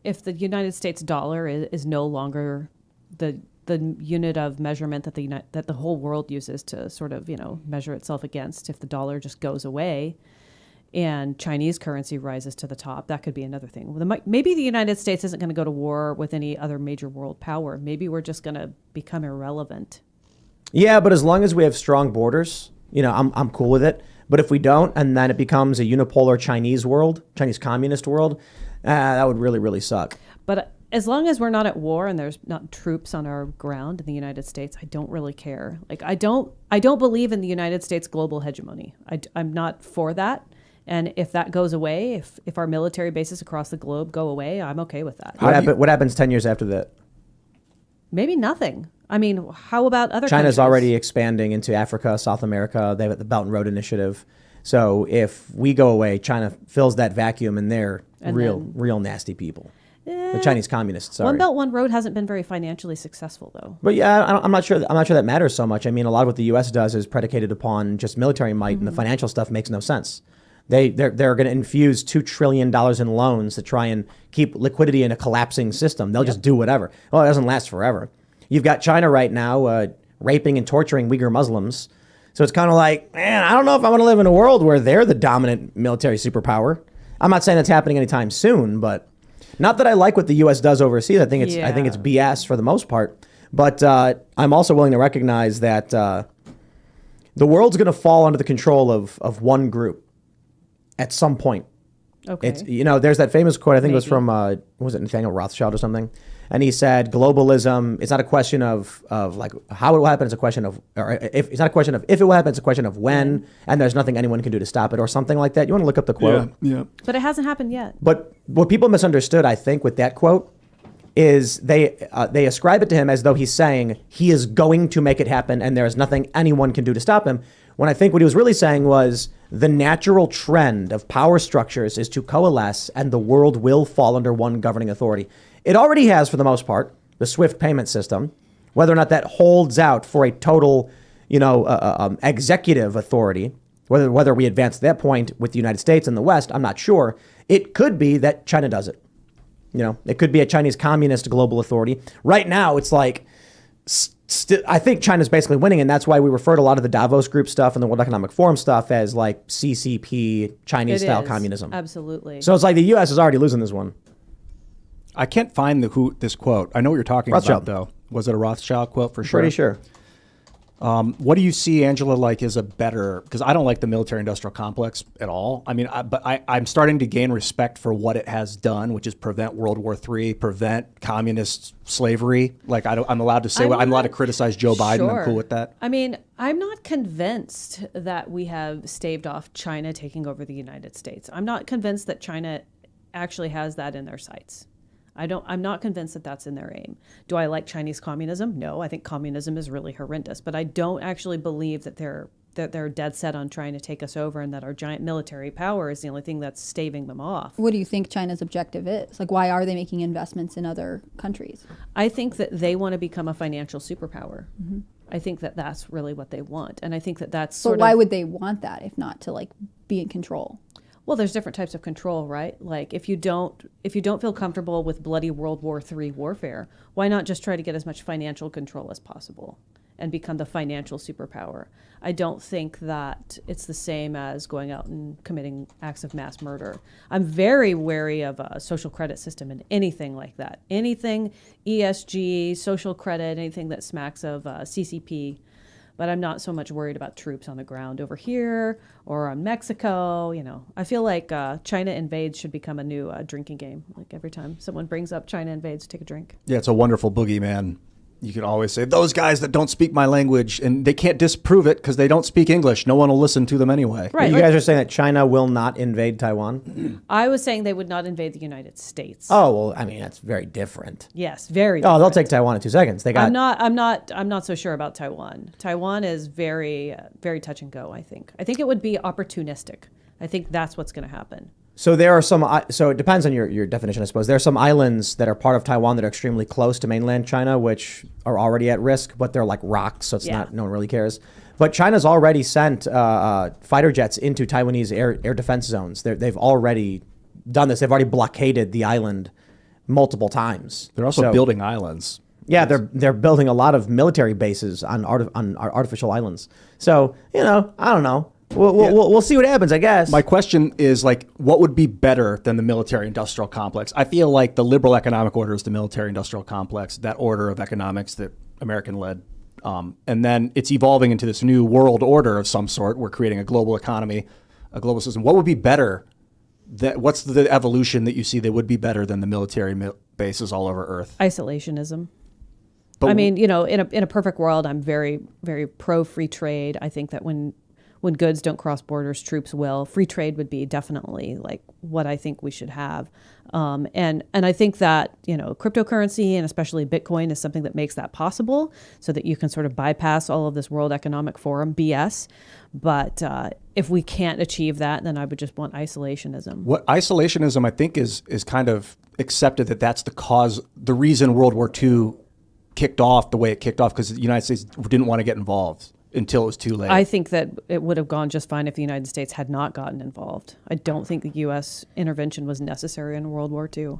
if the United States dollar is no longer the unit of measurement that the whole world uses to sort of, measure itself against, if the dollar just goes away and Chinese currency rises to the top, that could be another thing. Maybe the United States isn't going to go to war with any other major world power. Maybe we're just going to become irrelevant. Yeah, but as long as we have strong borders, I'm cool with it. But if we don't, and then it becomes a unipolar Chinese communist world, that would really, really suck. But as long as we're not at war and there's not troops on our ground in the United States, I don't really care. Like, I don't believe in the United States global hegemony. I'm not for that. And if that goes away, if our military bases across the globe go away, I'm okay with that. What happens 10 years after that? Maybe nothing. I mean, how about other China's countries? already expanding into Africa, South America. They have the Belt and Road Initiative. So if we go away, China fills that vacuum, and they're real nasty people. The Chinese communists. Sorry. One Belt, One Road hasn't been very financially successful, though. But yeah, I'm not sure that matters so much. I mean, a lot of what the U.S. does is predicated upon just military might, and the financial stuff makes no sense. They're going to infuse $2 trillion in loans to try and keep liquidity in a collapsing system. They'll just do whatever. Well, it doesn't last forever. You've got China right now raping and torturing Uyghur Muslims. So it's kind of like, man, I don't know if I want to live in a world where they're the dominant military superpower. I'm not saying it's happening anytime soon, but not that I like what the U.S. does overseas. I think it's BS for the most part. But I'm also willing to recognize that the world's going to fall under the control of one group at some point. Okay. It's, there's that famous quote, I think it was from, was it Nathaniel Rothschild or something? And he said, globalism, it's not a question of like how it will happen, it's a question of, or if it's not a question of if it will happen, it's a question of when, and there's nothing anyone can do to stop it or something like that. You want to look up the quote? Yeah. But it hasn't happened yet. But what people misunderstood, I think, with that quote is they ascribe it to him as though he's saying he is going to make it happen and there is nothing anyone can do to stop him. When I think what he was really saying was the natural trend of power structures is to coalesce and the world will fall under one governing authority. It already has, for the most part, the SWIFT payment system. Whether or not that holds out for a total, executive authority, whether we advance to that point with the United States and the West, I'm not sure. It could be that China does it. It could be a Chinese communist global authority. Right now, it's like, I think China's basically winning, and that's why we refer to a lot of the Davos Group stuff and the World Economic Forum stuff as like CCP, Chinese-style communism. Absolutely. So it's like the U.S. is already losing this one. I can't find this quote. I know what you're talking Rothschild. about, though. Was it a Rothschild quote for sure? Pretty sure. What do you see, Angela, like is a better, because I don't like the military-industrial complex at all. I mean, I'm starting to gain respect for what it has done, which is prevent World War III, prevent communist slavery. Like, I'm allowed to say, I'm allowed to criticize Joe Biden. Sure. I'm cool with that. I mean, I'm not convinced that we have staved off China taking over the United States. I'm not convinced that China actually has that in their sights. I'm not convinced that that's in their aim. Do I like Chinese communism? No, I think communism is really horrendous, but I don't actually believe that they're dead set on trying to take us over and that our giant military power is the only thing that's staving them off. What do you think China's objective is? Like, why are they making investments in other countries? I think that they want to become a financial superpower. Mm-hmm. I think that that's really what they want. And I think that that's But why would they want that if not to like be in control? Well, there's different types of control, right? Like if you don't feel comfortable with bloody World War III warfare, why not just try to get as much financial control as possible and become the financial superpower? I don't think that it's the same as going out and committing acts of mass murder. I'm very wary of a social credit system and anything like that. Anything ESG, social credit, anything that smacks of CCP. But I'm not so much worried about troops on the ground over here or on Mexico. I feel like China Invades should become a new drinking game. Like every time someone brings up China Invades, take a drink. Yeah, it's a wonderful boogeyman. You can always say, those guys that don't speak my language, and they can't disprove it because they don't speak English. No one will listen to them anyway. Right. You guys are saying that China will not invade Taiwan? I was saying they would not invade the United States. Oh, well, I mean, that's very different. Yes, very different. Oh, they'll take Taiwan in 2 seconds. I'm not so sure about Taiwan. Taiwan is very, very touch and go, I think. I think it would be opportunistic. I think that's what's going to happen. So there are so it depends on your definition, I suppose. There are some islands that are part of Taiwan that are extremely close to mainland China, which are already at risk, but they're like rocks, so it's not, no one really cares. But China's already sent fighter jets into Taiwanese air defense zones. They've already done this. They've already blockaded the island multiple times. They're also So- building islands. Yeah, they're building a lot of military bases on artificial islands. So I don't know. We'll see what happens, I guess. My question is like, what would be better than the military-industrial complex? I feel like the liberal economic order is the military-industrial complex, that order of economics that American led. And then it's evolving into this new world order of some sort. We're creating a global economy, a global system. What would be better? What's the evolution that you see that would be better than the military bases all over Earth? Isolationism. But I mean, in a perfect world, I'm very, very pro free trade. I think that when goods don't cross borders, troops will. Free trade would be definitely like what I think we should have. And I think that, cryptocurrency and especially Bitcoin is something that makes that possible so that you can sort of bypass all of this World Economic Forum BS. But if we can't achieve that, then I would just want isolationism. What isolationism, I think, is kind of accepted that's the reason World War II kicked off the way it kicked off, because the United States didn't want to get involved until it was too late. I think that it would have gone just fine if the United States had not gotten involved. I don't think the U.S. intervention was necessary in World War II.